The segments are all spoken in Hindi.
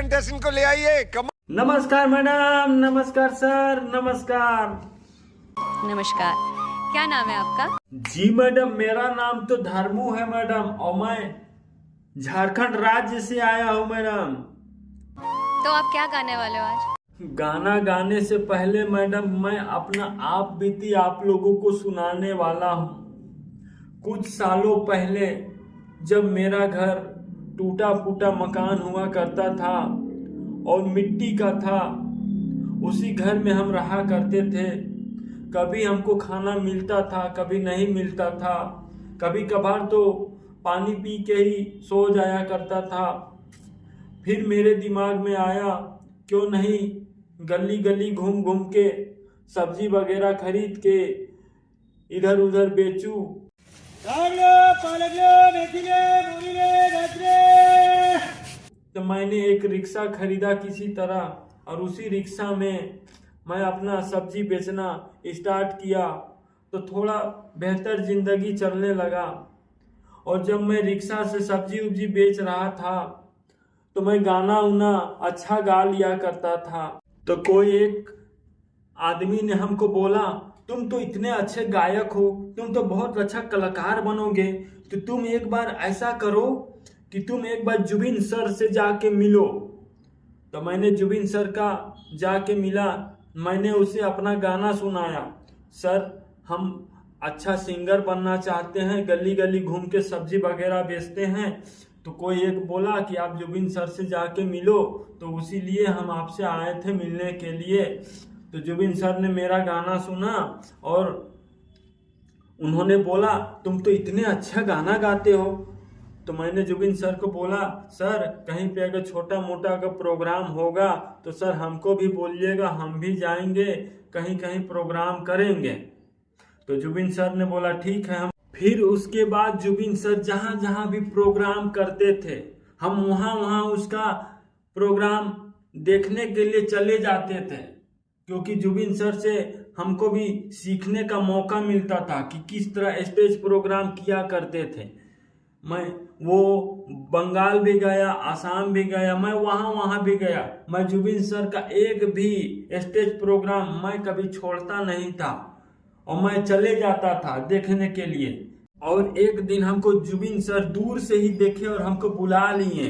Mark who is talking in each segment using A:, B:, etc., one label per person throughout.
A: कंटेस्टेंट को ले आइए।
B: नमस्कार मैडम, नमस्कार सर, नमस्कार।
C: नमस्कार, क्या नाम है आपका?
B: जी मैडम, मेरा नाम तो धर्मू है मैडम, और मैं झारखंड राज्य से आया हूँ मैडम।
C: तो आप क्या गाने वाले हो आज?
B: गाना गाने से पहले मैडम मैं अपना आप बीती आप लोगों को सुनाने वाला हूँ। कुछ सालों पहले जब मेरा घर टूटा फूटा मकान हुआ करता था और मिट्टी का था, उसी घर में हम रहा करते थे। कभी हमको खाना मिलता था, कभी नहीं मिलता था, कभी कभार तो पानी पी के ही सो जाया करता था। फिर मेरे दिमाग में आया, क्यों नहीं गली गली घूम घूम के सब्जी वगैरह खरीद के इधर उधर बेचूं। तो मैंने एक रिक्शा खरीदा किसी तरह, और उसी रिक्शा में मैं अपना सब्जी बेचना स्टार्ट किया। तो थोड़ा बेहतर जिंदगी चलने लगा। और जब मैं रिक्शा से सब्जी उब्जी बेच रहा था तो मैं गाना उना अच्छा गा लिया करता था। तो कोई एक आदमी ने हमको बोला, तुम तो इतने अच्छे गायक हो, तुम तो बहुत अच्छा कलाकार बनोगे, तो तुम एक बार ऐसा करो कि तुम एक बार जुबिन सर से जाके मिलो। तो मैंने जुबिन सर का जाके मिला, मैंने उसे अपना गाना सुनाया। सर, हम अच्छा सिंगर बनना चाहते हैं, गली गली घूम के सब्जी वगैरह बेचते हैं। तो कोई एक बोला कि आप जुबिन सर से जाके मिलो, तो उसी लिए हम आपसे आए थे मिलने के लिए। तो जुबिन सर ने मेरा गाना सुना और उन्होंने बोला, तुम तो इतने अच्छा गाना गाते हो। तो मैंने जुबिन सर को बोला, सर कहीं पे अगर छोटा मोटा अगर प्रोग्राम होगा तो सर हमको भी बोलिएगा, हम भी जाएंगे, कहीं कहीं प्रोग्राम करेंगे। तो जुबिन सर ने बोला ठीक है। हम फिर उसके बाद जुबिन सर जहाँ जहाँ भी प्रोग्राम करते थे, हम वहाँ वहाँ उसका प्रोग्राम देखने के लिए चले जाते थे, क्योंकि जुबिन सर से हमको भी सीखने का मौका मिलता था कि किस तरह स्टेज प्रोग्राम किया करते थे। मैं वो बंगाल भी गया, आसाम भी गया, मैं वहाँ भी गया। मैं जुबिन सर का एक भी स्टेज प्रोग्राम मैं कभी छोड़ता नहीं था और मैं चले जाता था देखने के लिए। और एक दिन हमको जुबिन सर दूर से ही देखे और हमको बुला लिए।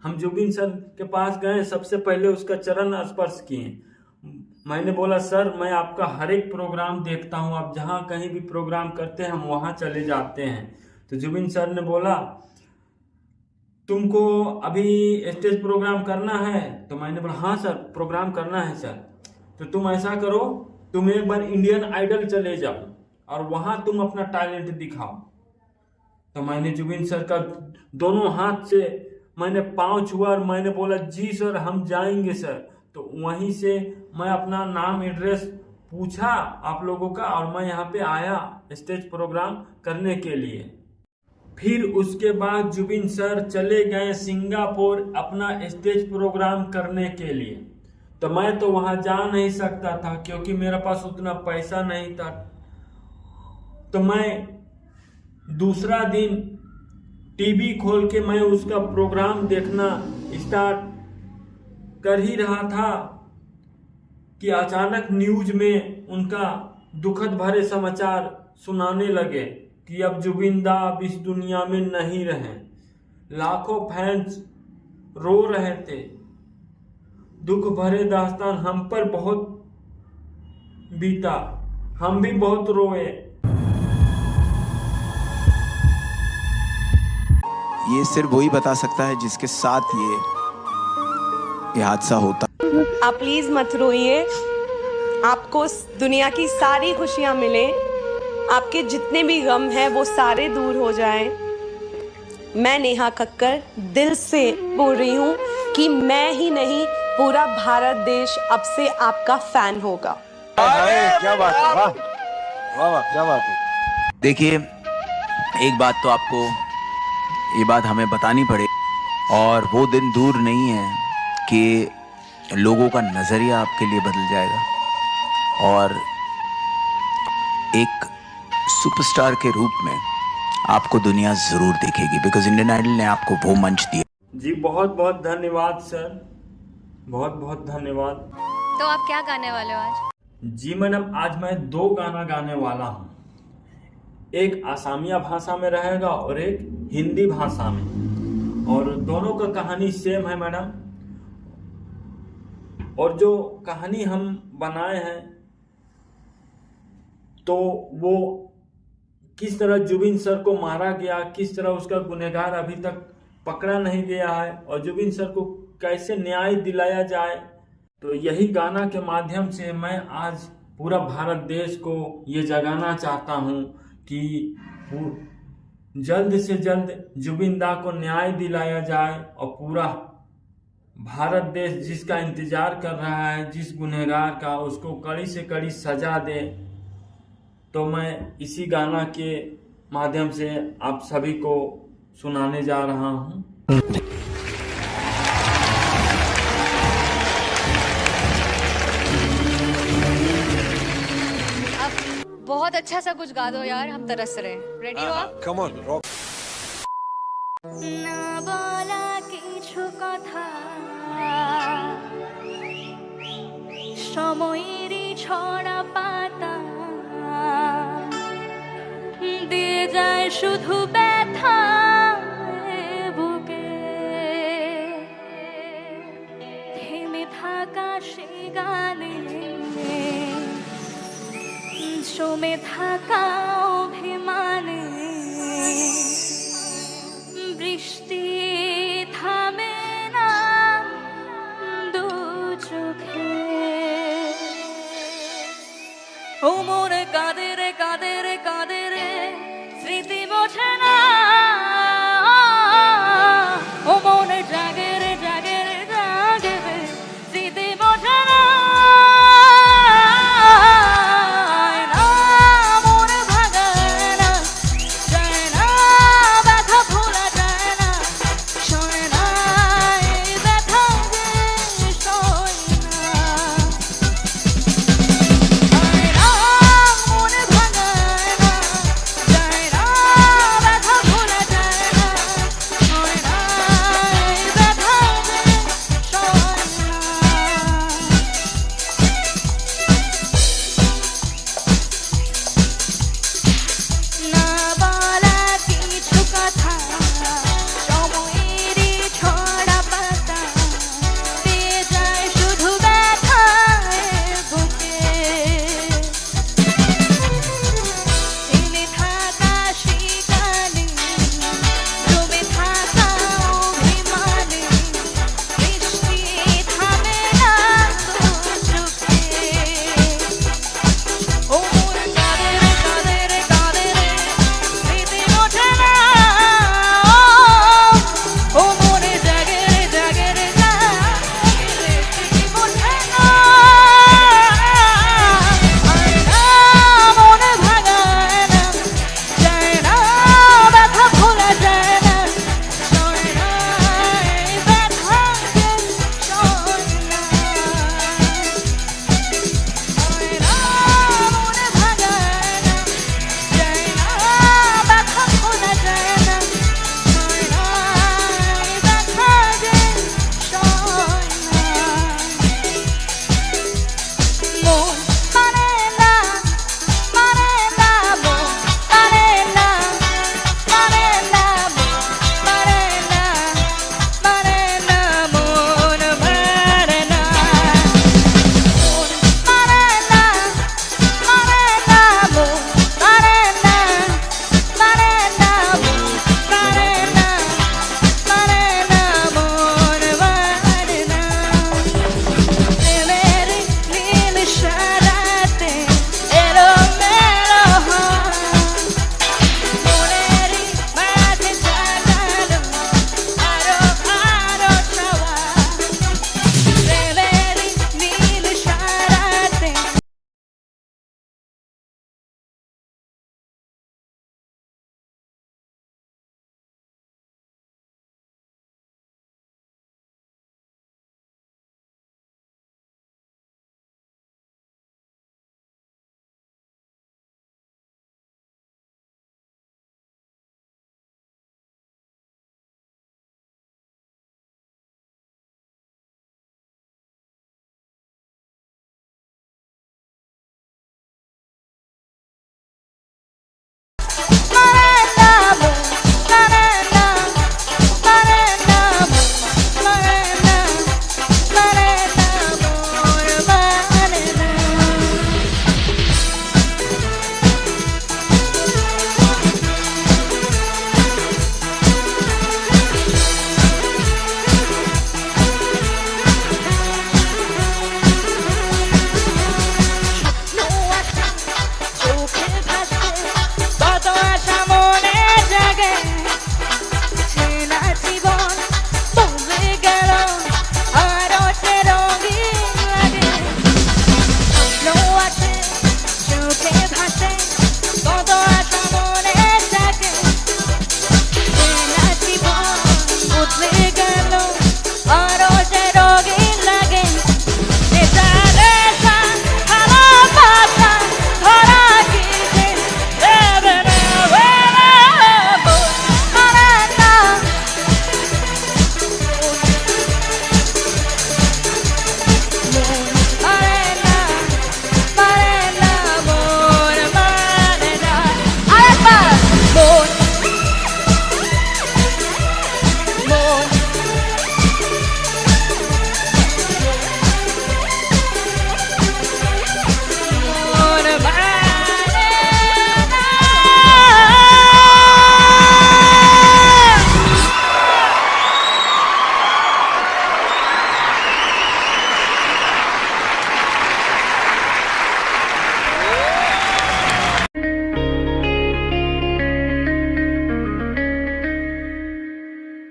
B: हम जुबिन सर के पास गए, सबसे पहले उसका चरण स्पर्श किए। मैंने बोला, सर मैं आपका हर एक प्रोग्राम देखता हूँ, आप जहाँ कहीं भी प्रोग्राम करते हैं हम वहाँ चले जाते हैं। तो जुबिन सर ने बोला, तुमको अभी स्टेज प्रोग्राम करना है? तो मैंने बोला, हाँ सर प्रोग्राम करना है सर। तो तुम ऐसा करो, तुम एक बार इंडियन आइडल चले जाओ और वहां तुम अपना टैलेंट दिखाओ। तो मैंने जुबिन सर का दोनों हाथ से मैंने पाँव छुआ और मैंने बोला, जी सर हम जाएंगे सर। तो वहीं से मैं अपना नाम एड्रेस पूछा आप लोगों का और मैं यहाँ पे आया स्टेज प्रोग्राम करने के लिए। फिर उसके बाद जुबिन सर चले गए सिंगापुर अपना स्टेज प्रोग्राम करने के लिए। तो मैं तो वहां जा नहीं सकता था क्योंकि मेरे पास उतना पैसा नहीं था। तो मैं दूसरा दिन टीवी खोल के मैं उसका प्रोग्राम देखना स्टार्ट कर ही रहा था कि अचानक न्यूज में उनका दुखद भरे समाचार सुनाने लगे कि अब जुबिन दा अब इस दुनिया में नहीं रहे। लाखों फैंस रो रहे थे। दुख भरे दास्तान हम पर बहुत बीता, हम भी बहुत रोए।
D: ये सिर्फ वही बता सकता है जिसके साथ ये हादसा होता।
E: आप प्लीज मत रोइए, आपको दुनिया की सारी खुशियां मिले, आपके जितने भी गम हैं वो सारे दूर हो जाएं। मैं नेहा कक्कर दिल से बोल रही हूँ कि मैं ही नहीं पूरा भारत देश अब से आपका फैन होगा।
D: क्या बात है, वाह वाह वाह, क्या बात है। देखिए, एक बात तो आपको ये बात हमें बतानी पड़े, और वो दिन दूर नहीं है कि लोगों का नजरिया आपके लिए बदल जाएगा और एक सुपरस्टार के रूप में आपको दुनिया जरूर देखेगी, बिकॉज इंडियन आइडल ने आपको वो मंच दिया।
B: जी बहुत बहुत धन्यवाद सर। बहुत बहुत धन्यवाद।
C: तो आप क्या गाने वाले हो आज?
B: जी मैडम, आज मैं 2 गाना गाने वाला हूँ। एक असमिया भाषा में रहेगा और एक हिंदी भाषा में, और दोनों का कहानी सेम है मैडम। और जो कहानी हम बनाए हैं तो वो किस तरह जुबिन सर को मारा गया, किस तरह उसका गुनहगार अभी तक पकड़ा नहीं गया है, और जुबिन सर को कैसे न्याय दिलाया जाए, तो यही गाना के माध्यम से मैं आज पूरा भारत देश को ये जगाना चाहता हूँ कि जल्द से जल्द जुबिन दा को न्याय दिलाया जाए, और पूरा भारत देश जिसका इंतजार कर रहा है, जिस गुनहगार का, उसको कड़ी से कड़ी सजा दे। तो मैं इसी गाना के माध्यम से आप सभी को सुनाने जा रहा हूँ।
C: आप बहुत अच्छा सा कुछ गा दो यार, हम तरस रहे हैं। रेडी हो आप?
A: Come on, rock.
C: না বলা কিছু কথা সময়েরই ছড়া পাতা দিয়ে যায় শুধু ব্যথা বুকে থেমে থাকা সে গানে জমে থাকা অভিমানে বৃষ্টি থামে না দু চোখে ও মোরে কাঁদে রে কাঁদে রে কাঁদে রে স্মৃতি বোঝে না ও মনে জাগে রে জাগে রে জাগে রে স্মৃতি বোঝে না মোর ভাগা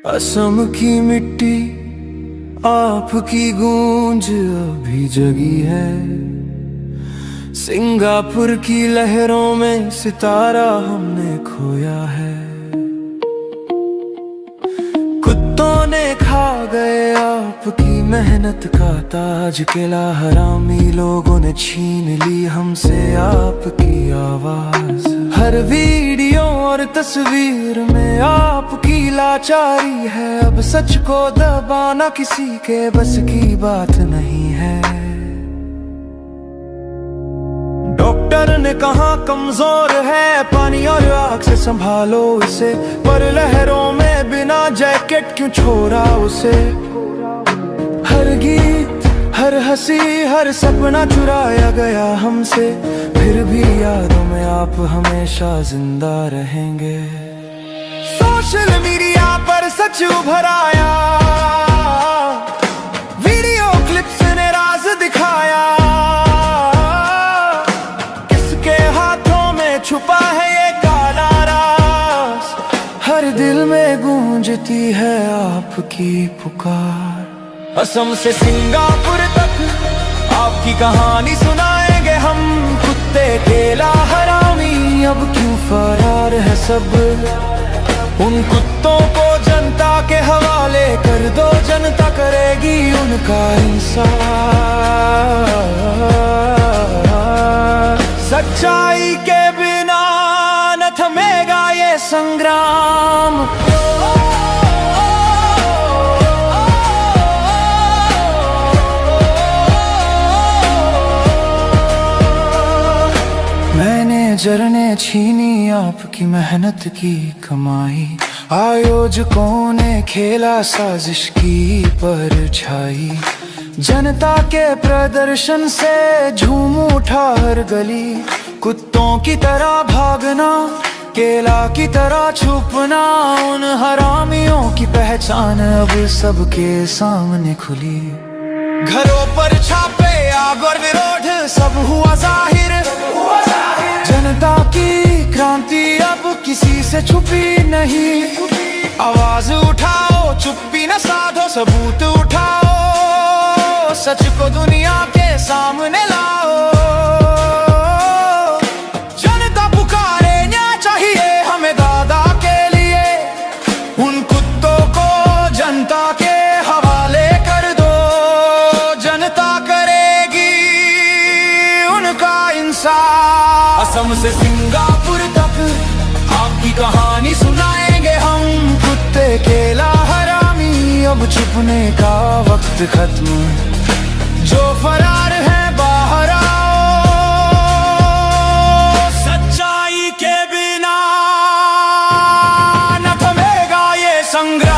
A: असम की मिट्टी आपकी गूंज अभी जगी है, सिंगापुर की लहरों में सितारा हमने खोया है। कुत्तों ने खा गए आपकी मेहनत का ताज, किला हरामी लोगों ने छीन ली हमसे आपकी आवाज। हर वीडियो और तस्वीर में आपकी लाचारी है, अब सच को दबाना किसी के बस की बात नहीं है। डॉक्टर ने कहा कमजोर है, पानी और आग से संभालो इसे, पर लहरों में बिना जैकेट क्यों छोड़ा उसे। हर गीत, हर हंसी, हर सपना चुराया गया हमसे, फिर भी यादों में आप हमेशा जिंदा रहेंगे। सोशल मीडिया पर सच उभर आया, वीडियो क्लिप्स ने राज दिखाया, किसके हाथों में छुपा है ये काला राज। हर दिल में गूंजती है आपकी पुकार। असम से सिंगापुर तक आपकी कहानी सुनाएंगे हम, कुत्ते केला हरामी अब क्यों फरार है सब। उन कुत्तों को जनता के हवाले कर दो, जनता करेगी उनका इंसाफ। सच्चाई के बिना न थमेगा ये संग्राम। जरने छीनी आपकी मेहनत की कमाई, आयोजकों ने खेला साजिश की परछाई। जनता के प्रदर्शन से झूम उठा हर गली, कुत्तों की तरह भागना, केला की तरह छुपना, उन हरामियों की पहचान अब सबके सामने खुली। घरों पर छापे, आग और विरोध सब हुआ जाहिर, जनता की क्रांति अब किसी से छुपी नहीं। आवाज उठाओ, चुप्पी न साधो, सबूत उठाओ, सच को दुनिया के सामने लाओ। जनता पुकारे, न्याय चाहिए हमें दादा के लिए, उन कुत्तों को जनता के हवाले कर दो, जनता करेगी उनका इंसाफ। असम से सिंगापुर तक आपकी कहानी सुनाएंगे हम, कुत्ते केला हरामी अब छुपने का वक्त खत्म, जो फरार है बाहर आओ। सच्चाई के बिना न थमेगा ये संग्राम।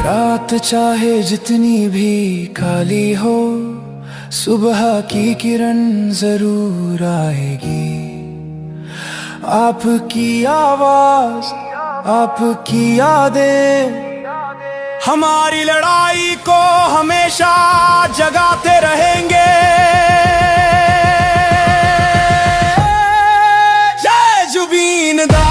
A: रात चाहे जितनी भी काली हो, सुबह की किरण जरूर आएगी। आपकी आवाज, आपकी यादें हमारी लड़ाई को हमेशा जगाते रहेंगे। जय जुबीन दा।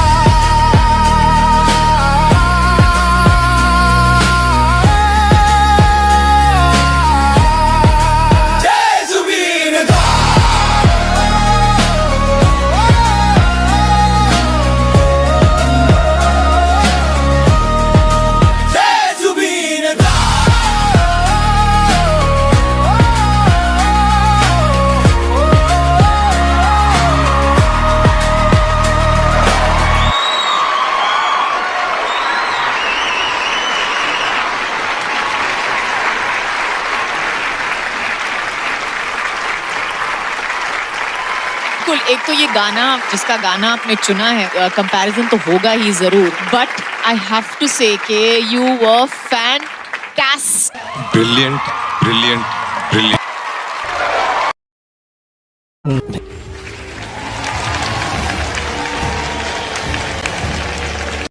F: एक तो ये गाना, जिसका गाना आपने चुना है, कंपैरिजन तो होगा ही जरूर, बट आई हैव टू से कि you were fantastic.
G: Brilliant brilliant brilliant.